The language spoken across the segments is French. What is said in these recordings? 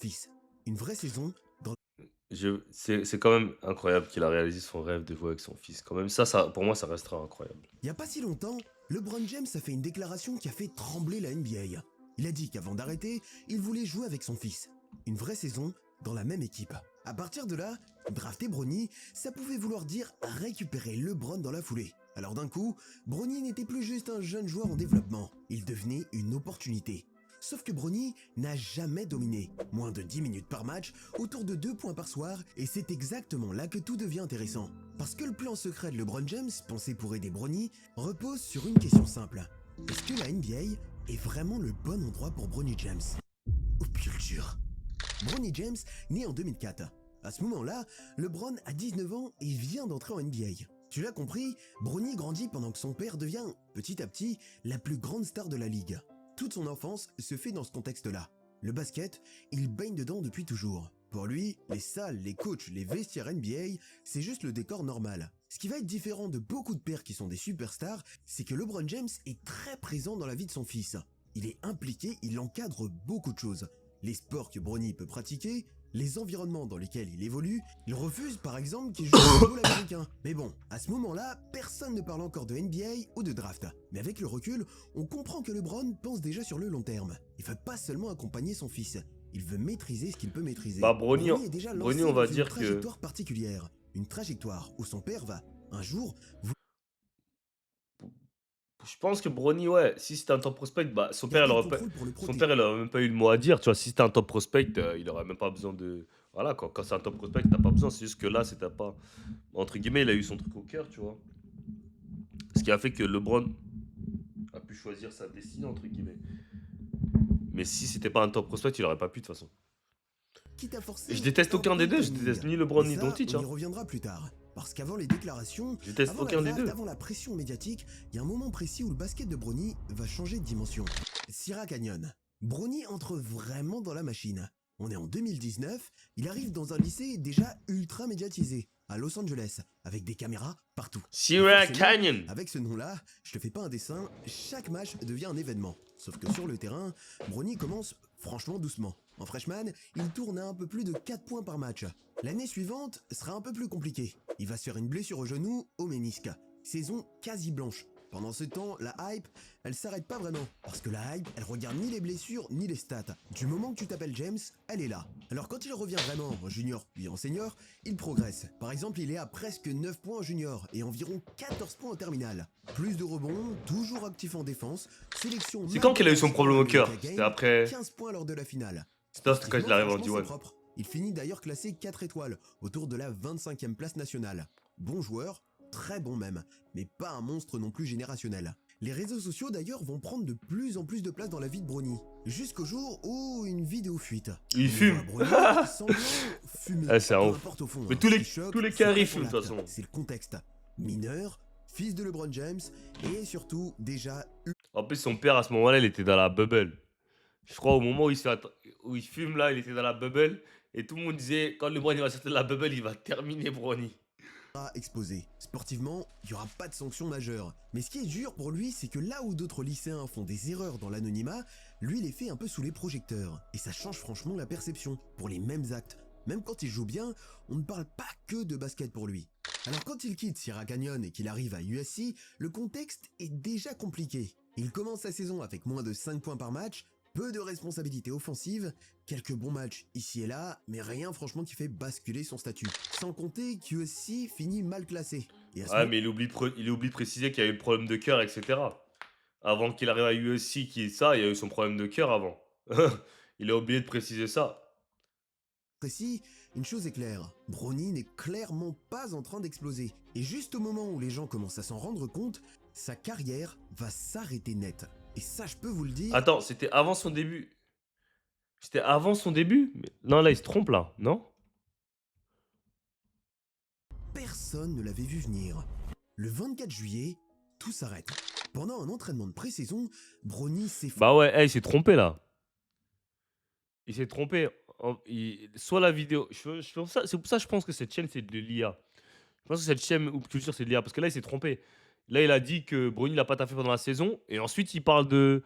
fils. Une vraie saison dans. C'est quand même incroyable qu'il a réalisé son rêve de jouer avec son fils. Quand même, pour moi, ça restera incroyable. Il n'y a pas si longtemps, LeBron James a fait une déclaration qui a fait trembler la NBA. Il a dit qu'avant d'arrêter, il voulait jouer avec son fils. Une vraie saison dans la même équipe. À partir de là, drafter Bronny, ça pouvait vouloir dire récupérer LeBron dans la foulée. Alors d'un coup, Bronny n'était plus juste un jeune joueur en développement, il devenait une opportunité. Sauf que Bronny n'a jamais dominé. Moins de 10 minutes par match, autour de 2 points par soir, et c'est exactement là que tout devient intéressant. Parce que le plan secret de LeBron James, pensé pour aider Bronny, repose sur une question simple. Est-ce que la NBA est vraiment le bon endroit pour Bronny James? Oh pulture. Bronny James, né en 2004. À ce moment-là, LeBron a 19 ans et vient d'entrer en NBA. Tu l'as compris, Bronny grandit pendant que son père devient, petit à petit, la plus grande star de la ligue. Toute son enfance se fait dans ce contexte-là. Le basket, il baigne dedans depuis toujours. Pour lui, les salles, les coachs, les vestiaires NBA, c'est juste le décor normal. Ce qui va être différent de beaucoup de pères qui sont des superstars, c'est que LeBron James est très présent dans la vie de son fils. Il est impliqué, il encadre beaucoup de choses. Les sports que Bronny peut pratiquer, les environnements dans lesquels il évolue, il refuse par exemple qu'il joue au football américain. Mais bon, à ce moment-là, personne ne parle encore de NBA ou de draft. Mais avec le recul, on comprend que LeBron pense déjà sur le long terme. Il ne veut pas seulement accompagner son fils, il veut maîtriser ce qu'il peut Bah, maîtriser. Brony, Bronny est déjà Brony, lancé on dans va une dire que. trajectoire particulière. Une trajectoire où son père va, un jour, Je pense que Brony, ouais, si c'était un top prospect, bah, garder le contrôle pour le son protéger. père, il aurait même pas eu le mot à dire, tu vois. Si c'était un top prospect, il aurait même pas besoin de. Voilà, quoi. Quand c'est un top prospect, t'as pas besoin. C'est juste que là, c'était pas. Entre guillemets, il a eu son truc au cœur, tu vois. Ce qui a fait que LeBron a pu choisir sa destinée, entre guillemets. Mais si c'était pas un top prospect, il aurait pas pu, de toute façon. Quitte à Et je forcer déteste un aucun peu des le deux. Je timing. déteste ni Mais LeBron ni ça, Doncic, on y hein. reviendra plus tard. Parce qu'avant les déclarations, Je déteste avant la aucun des draft, deux. avant la pression médiatique, il y a un moment précis où le basket de Bronny va changer de dimension. Sierra Canyon. Bronny entre vraiment dans la machine. On est en 2019, il arrive dans un lycée déjà ultra médiatisé, à Los Angeles, avec des caméras partout. Et Sierra forcément, Canyon. avec ce nom-là, je te fais pas un dessin, chaque match devient un événement. Sauf que sur le terrain, Bronny commence franchement doucement. En freshman, il tourne à un peu plus de 4 points par match. L'année suivante sera un peu plus compliquée. Il va se faire une blessure au genou, au ménisque. Saison quasi blanche. Pendant ce temps, la hype, elle s'arrête pas vraiment. Parce que la hype, elle regarde ni les blessures, ni les stats. Du moment que tu t'appelles James, elle est là. Alors quand il revient vraiment en junior puis en senior, il progresse. Par exemple, il est à presque 9 points en junior et environ 14 points en terminale. Plus de rebonds, toujours actif en défense, sélection C'est quand majeure qu'il a eu All son Star problème au America cœur? C'était Game, après. 15 points lors de la finale. C'était quand il Sportivement, arrive en franchement, c'est D1. propre. Il finit d'ailleurs classé 4 étoiles, autour de la 25e place nationale. Bon joueur, très bon même, mais pas un monstre non plus générationnel. Les réseaux sociaux d'ailleurs vont prendre de plus en plus de place dans la vie de Bronny, jusqu'au jour où une vidéo fuite. Il On y voit fume. Bronny semblant fumer. Ah, c'est un Peu ouf. importe au fond, Mais ce qui choque, tous les c'est carrés pas tant fument, de toute l'acte, façon. c'est le contexte. Mineur, fils de LeBron James, et surtout déjà En plus, son père, à ce moment-là, il était dans la bubble. Je crois au moment où où il fume, là, il était dans la bubble. Et tout le monde disait, quand LeBron il va sortir de la bubble, il va terminer Bronny. exposé. Sportivement, il n'y aura pas de sanction majeure. Mais ce qui est dur pour lui, c'est que là où d'autres lycéens font des erreurs dans l'anonymat, lui les fait un peu sous les projecteurs. Et ça change franchement la perception, pour les mêmes actes. Même quand il joue bien, on ne parle pas que de basket pour lui. Alors quand il quitte Sierra Canyon et qu'il arrive à USC, le contexte est déjà compliqué. Il commence sa saison avec moins de 5 points par match, peu de responsabilités offensives, quelques bons matchs ici et là, mais rien franchement qui fait basculer son statut. Sans compter qu'USC finit mal classé. Et à ce Ouais, moment, mais il oublie de préciser qu'il y a eu le problème de cœur, etc. Avant qu'il arrive à USC, qui est ça, il y a eu son problème de cœur avant. Il a oublié de préciser ça. précis, une chose est claire, Bronny n'est clairement pas en train d'exploser. Et juste au moment où les gens commencent à s'en rendre compte, sa carrière va s'arrêter net. Et ça, je peux vous le dire, Attends, c'était avant son début. C'était avant son début? Non, là, il se trompe, là, non? personne ne l'avait vu venir. Le 24 juillet, tout s'arrête. Pendant un entraînement de pré-saison, Bronny s'effondre. Bah ouais, il s'est trompé, là. Il s'est trompé. Soit la vidéo. C'est pour ça que je pense que cette chaîne, c'est de l'IA. Je pense que cette chaîne ou culture, c'est de l'IA. Parce que là, il s'est trompé. Là, il a dit que Brony n'a pas taffé pendant la saison. Et ensuite, il parle de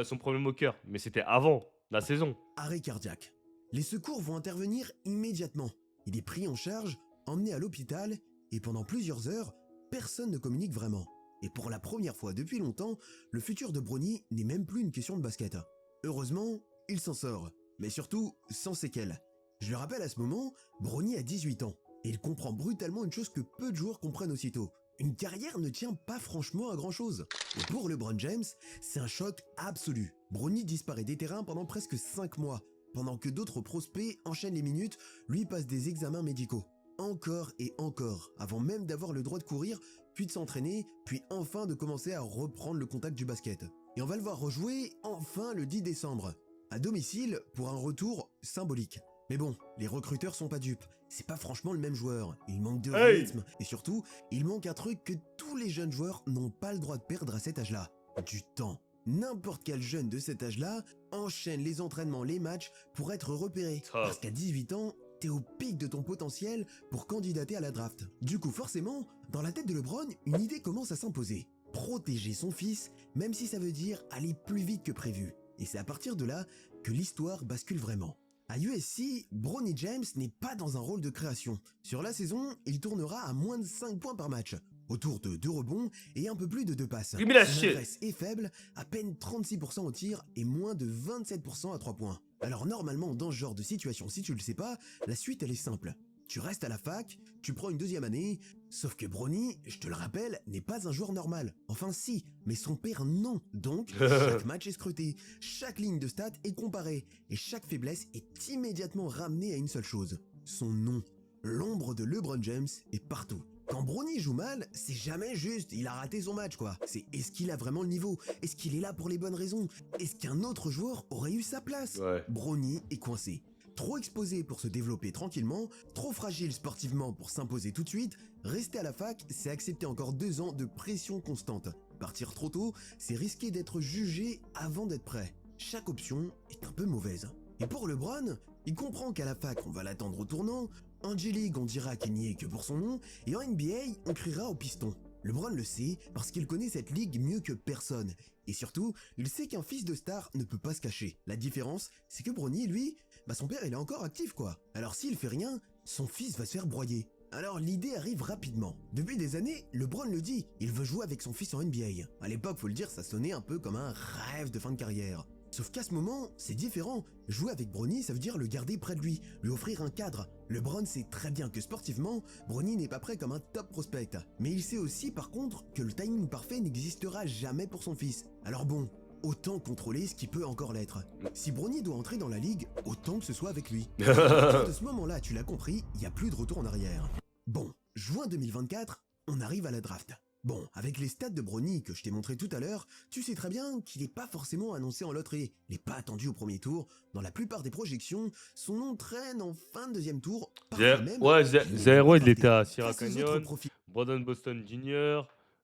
son problème au cœur. Mais c'était avant la saison. Arrêt cardiaque. Les secours vont intervenir immédiatement. Il est pris en charge, emmené à l'hôpital, et pendant plusieurs heures, personne ne communique vraiment. Et pour la première fois depuis longtemps, le futur de Bronny n'est même plus une question de basket. Heureusement, il s'en sort, mais surtout sans séquelles. Je le rappelle à ce moment, Bronny a 18 ans, et il comprend brutalement une chose que peu de joueurs comprennent aussitôt. Une carrière ne tient pas franchement à grand chose. Et pour LeBron James, c'est un choc absolu. Bronny disparaît des terrains pendant presque 5 mois, pendant que d'autres prospects enchaînent les minutes, lui passe des examens médicaux. Encore et encore, avant même d'avoir le droit de courir, puis de s'entraîner, puis enfin de commencer à reprendre le contact du basket. Et on va le voir rejouer enfin le 10 décembre, à domicile pour un retour symbolique. Mais bon, les recruteurs sont pas dupes, c'est pas franchement le même joueur, il manque de rythme, et surtout, il manque un truc que tous les jeunes joueurs n'ont pas le droit de perdre à cet âge-là, du temps. N'importe quel jeune de cet âge-là enchaîne les entraînements, les matchs pour être repéré, parce qu'à 18 ans, t'es au pic de ton potentiel pour candidater à la draft. Du coup, forcément, dans la tête de LeBron, une idée commence à s'imposer. Protéger son fils, même si ça veut dire aller plus vite que prévu. Et c'est à partir de là que l'histoire bascule vraiment. À USC, Bronny James n'est pas dans un rôle de création. Sur la saison, il tournera à moins de 5 points par match, autour de 2 rebonds et un peu plus de 2 passes. Son adresse est faible, à peine 36% au tir et moins de 27% à 3 points. Alors normalement, dans ce genre de situation, si tu le sais pas, la suite elle est simple. Tu restes à la fac, tu prends une deuxième année, sauf que Bronny, je te le rappelle, n'est pas un joueur normal. Enfin si, mais son père non. Donc, chaque match est scruté, chaque ligne de stats est comparée, et chaque faiblesse est immédiatement ramenée à une seule chose, son nom. L'ombre de LeBron James est partout. Quand Bronny joue mal, c'est jamais juste il a raté son match quoi. C'est est-ce qu'il a vraiment le niveau? Est-ce qu'il est là pour les bonnes raisons? Est-ce qu'un autre joueur aurait eu sa place? Bronny est coincé. Trop exposé pour se développer tranquillement, trop fragile sportivement pour s'imposer tout de suite, rester à la fac, c'est accepter encore 2 ans de pression constante. Partir trop tôt, c'est risquer d'être jugé avant d'être prêt. Chaque option est un peu mauvaise. Et pour LeBron, il comprend qu'à la fac, on va l'attendre au tournant, en G-League, on dira qu'il n'y est que pour son nom, et en NBA, on criera au piston. LeBron le sait parce qu'il connaît cette ligue mieux que personne. Et surtout, il sait qu'un fils de star ne peut pas se cacher. La différence, c'est que Bronny, lui, son père il est encore actif quoi. Alors s'il fait rien, son fils va se faire broyer. Alors l'idée arrive rapidement. Depuis des années, LeBron le dit, il veut jouer avec son fils en NBA. À l'époque, faut le dire, ça sonnait un peu comme un rêve de fin de carrière. Sauf qu'à ce moment, c'est différent. Jouer avec Bronny, ça veut dire le garder près de lui offrir un cadre. LeBron sait très bien que sportivement, Bronny n'est pas prêt comme un top prospect. Mais il sait aussi par contre que le timing parfait n'existera jamais pour son fils. Alors bon, autant contrôler ce qui peut encore l'être. Si Bronny doit entrer dans la ligue, autant que ce soit avec lui. À partir de ce moment-là, tu l'as compris, il n'y a plus de retour en arrière. Bon, juin 2024, on arrive à la draft. Bon, avec les stats de Bronny que je t'ai montré tout à l'heure, tu sais très bien qu'il n'est pas forcément annoncé en loterie. Il n'est pas attendu au premier tour. Dans la plupart des projections, son nom traîne en fin de deuxième tour. Zero, il était à Sierra Canyon, Brandon Boston Jr.,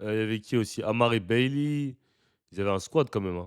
il y avait qui aussi? Amari Bailey. Ils avaient un squad quand même.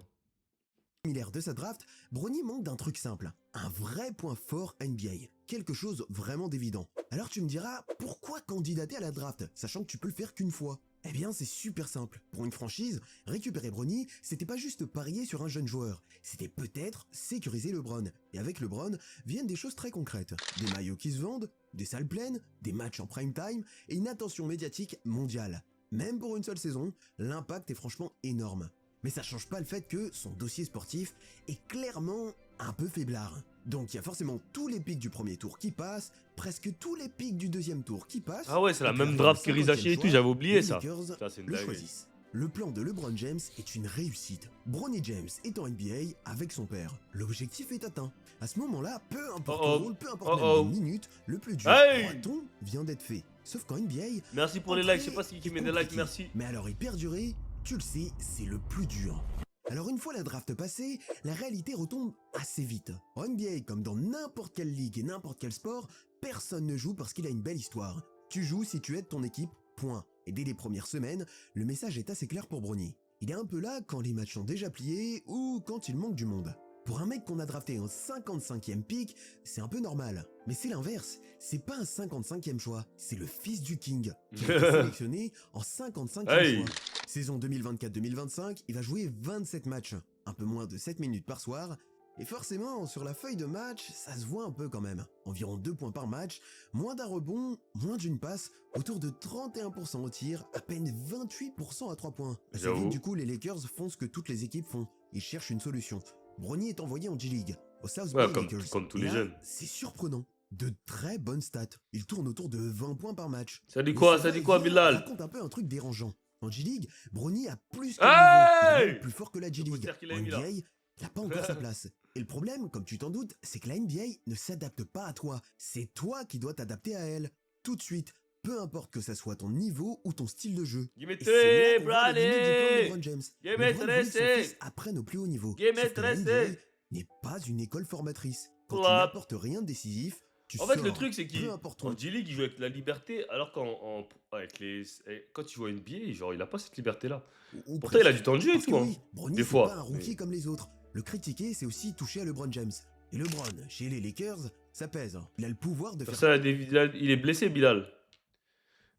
De sa draft, Bronny manque d'un truc simple, un vrai point fort NBA, quelque chose vraiment d'évident. Alors tu me diras, pourquoi candidater à la draft, sachant que tu peux le faire qu'une fois? Eh bien c'est super simple, pour une franchise, récupérer Bronny, c'était pas juste parier sur un jeune joueur, c'était peut-être sécuriser LeBron. Et avec LeBron viennent des choses très concrètes, des maillots qui se vendent, des salles pleines, des matchs en prime time et une attention médiatique mondiale. Même pour une seule saison, l'impact est franchement énorme. Mais ça change pas le fait que son dossier sportif est clairement un peu faiblard. Donc il y a forcément tous les pics du premier tour qui passent, presque tous les pics du deuxième tour qui passent. Ah ouais, c'est la même draft que Rizachi et tout, j'avais oublié ça. Ça c'est une dinguerie. Le plan de LeBron James est une réussite. Bronny James est en NBA avec son père. L'objectif est atteint. À ce moment-là, peu importe le rôle, peu importe même les minutes, le plus dur, croit-on, vient d'être fait. Sauf qu'en NBA... Merci pour les likes, je sais pas qui met des likes, merci. Mais alors y perdurer, tu le sais, c'est le plus dur. Alors une fois la draft passée, la réalité retombe assez vite. En NBA, comme dans n'importe quelle ligue et n'importe quel sport, personne ne joue parce qu'il a une belle histoire. Tu joues si tu aides ton équipe, point. Et dès les premières semaines, le message est assez clair pour Bronny. Il est un peu là quand les matchs sont déjà pliés ou quand il manque du monde. Pour un mec qu'on a drafté en 55e pick, c'est un peu normal. Mais c'est l'inverse, c'est pas un 55e choix, c'est le fils du King, qui a été sélectionné en 55e choix. Saison 2024-2025, il va jouer 27 matchs, un peu moins de 7 minutes par soir, Et forcément, sur la feuille de match, ça se voit un peu quand même. Environ 2 points par match, moins d'un rebond, moins d'une passe, autour de 31% au tir, à peine 28% à 3 points. Assez vite, J'avoue. du coup, les Lakers font ce que toutes les équipes font. Ils cherchent une solution. Bronny est envoyé en G-League, au South Ouais, Bay Lakers. comme tous Et les là, jeunes. c'est surprenant. De très bonnes stats. Il tourne autour de 20 points par match. Ça dit Mais quoi, ce ça dit quoi, va-et-vient Bilal? raconte un peu un truc dérangeant. En G-League, Bronny a plus qu'un niveau. Il est même Hey! plus fort que la Le G-League. poster qu'il a En mis là. NBA, il n'a pas encore sa place. Et le problème, comme tu t'en doutes, c'est que la NBA ne s'adapte pas à toi. C'est toi qui dois t'adapter à elle. Tout de suite. Peu importe que ça soit ton niveau ou ton style de jeu. Give me Et c'est là three, qu'on voit les limites du plan de Bradley! LeBron James. Give me LeBron voulait que son three, fils apprenne au plus haut niveau. give me Sauf que la NBA three. n'est pas une école formatrice. Quand tu Clap. n'apportes rien de décisif, tu En fait, sors. le truc, c'est Peu qu'en importe ton G-League, il joue avec la liberté, alors quand tu joues à NBA, genre, il a pas cette liberté-là. ou Pourtant, il a presque. du temps de jeu et Parce que tout, hein. oui, Bronny, Des c'est fois. pas un rookie Mais- comme les autres. Le critiquer, c'est aussi toucher à LeBron James. Et LeBron, chez les Lakers, ça pèse. Il a le pouvoir de faire Ça, il est blessé, Bilal.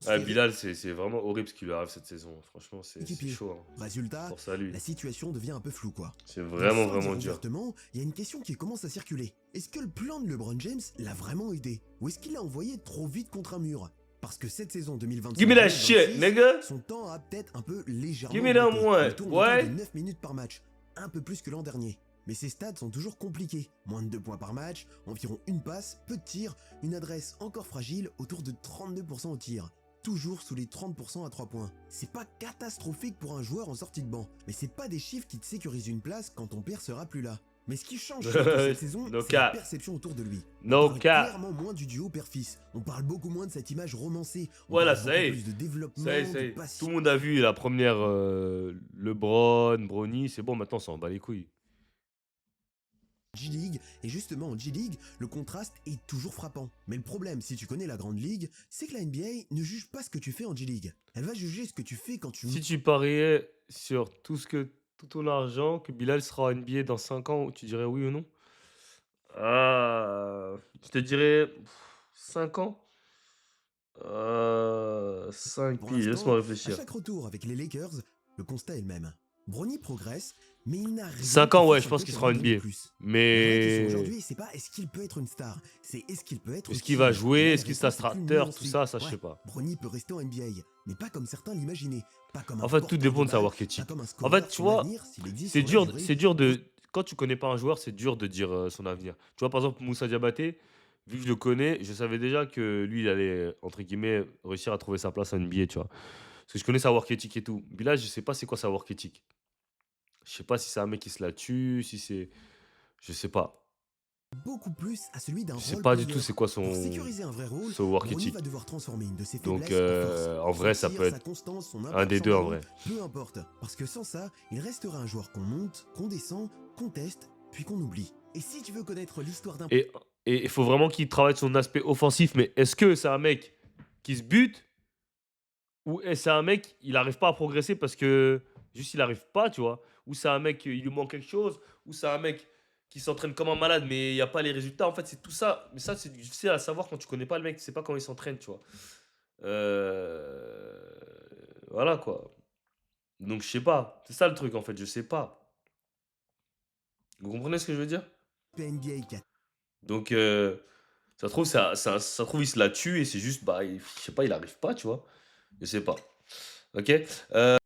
Ah, serrer Bilal, c'est vraiment horrible ce qui lui arrive cette saison. Franchement, c'est l'équipier. chaud. Hein. Résultat, Pour ça, lui. la situation devient un peu floue, quoi. C'est Donc, vraiment, sans le vraiment dire dur. ouvertement, il y a une question qui commence à circuler. Est-ce que le plan de LeBron James l'a vraiment aidé? Ou est-ce qu'il l'a envoyé trop vite contre un mur? Parce que cette saison 2025 Give me that shit, nigga! son temps a peut-être un peu légèrement Give me that augmenté. one, Il tourne autour ouais. de 9 minutes par match, un peu plus que l'an dernier. Mais ses stats sont toujours compliqués. Moins de 2 points par match, environ une passe, peu de tirs, une adresse encore fragile, autour de 32% au tir. Toujours sous les 30% à 3 points. C'est pas catastrophique pour un joueur en sortie de banc, mais c'est pas des chiffres qui te sécurisent une place quand ton père sera plus là. Mais ce qui change surtout cette saison, No c'est la cap. perception autour de lui. No On parle cap. clairement moins du duo père-fils. On parle beaucoup moins de cette image romancée. On Voilà, parle ça beaucoup y est. plus de développement, Ça y est, ça y de est. Tout passion. le monde a vu la première LeBron, Bronny. C'est bon, maintenant, on s'en bat les couilles. G-League, et justement en G-League, le contraste est toujours frappant. Mais le problème, si tu connais la grande ligue, c'est que la NBA ne juge pas ce que tu fais en G-League. Elle va juger ce que tu fais quand tu... Si tu pariais sur tout ton argent, que Bilal sera en NBA dans 5 ans, tu dirais oui ou non? Je te dirais 5 ans. 5 Pour piges, l'instant, laisse-moi à réfléchir. chaque retour avec les Lakers, le constat est le même. Bronny progresse, mais il n'a rien 5 qui ans, ouais, fasse je un pense peu qu'il pour sera en lui donner NBA. plus. La vraie question Mais aujourd'hui, c'est pas est-ce qu'il peut être une star, c'est est-ce qu'il peut être est-ce utile. qu'il va Et jouer? là, Est-ce la qu'il sera réponse est plus starter? Tout nuancée. ça, je Ouais, sais pas. Bronny peut rester en NBA, mais pas comme certains l'imaginaient, pas comme un En fait, tout porteur dépend de sa balle, work pas ethic. comme un En scoreur. fait, tu Son vois, avenir, s'il existe c'est sur la dur, durée, c'est dur de. Quand tu connais pas un joueur, c'est dur de dire son avenir. Tu vois, par exemple, Moussa Diabaté, vu que je le connais, je savais déjà que lui, il allait, entre guillemets, réussir à trouver sa place en NBA, tu vois. Parce que je connais sa work ethic et tout. Bilal, je sais pas c'est quoi sa work ethic. Je sais pas si c'est un mec qui se la tue, si c'est. Je sais pas. beaucoup plus à celui d'un Je sais role pas du player. tout c'est quoi Pour sécuriser un vrai rôle, son work Bronny ethic. va devoir transformer une de ses Donc, faiblesses en force. en vrai, ça Son peut tir, sa être constance, son un impact des sans deux en ballon, vrai. peu importe. Parce que sans ça, il restera un joueur qu'on monte, qu'on descend, qu'on teste, puis qu'on oublie. Et si tu veux connaître l'histoire d'un... Et il faut vraiment qu'il travaille son aspect offensif. Mais est-ce que c'est un mec qui se bute ou c'est un mec, il n'arrive pas à progresser parce que juste il n'arrive pas, tu vois? Ou c'est un mec, il lui manque quelque chose? Ou c'est un mec qui s'entraîne comme un malade mais il n'y a pas les résultats? En fait, c'est tout ça. Mais ça, c'est difficile à savoir quand tu connais pas le mec. Tu sais pas comment il s'entraîne, tu vois? Euh, Voilà quoi. Donc je sais pas. C'est ça le truc en fait, je sais pas. Vous comprenez ce que je veux dire? NBA qui a Donc ça se trouve, ça se trouve, il se la tue et c'est juste, bah, je sais pas, il arrive pas, tu vois? Je sais pas. Ok?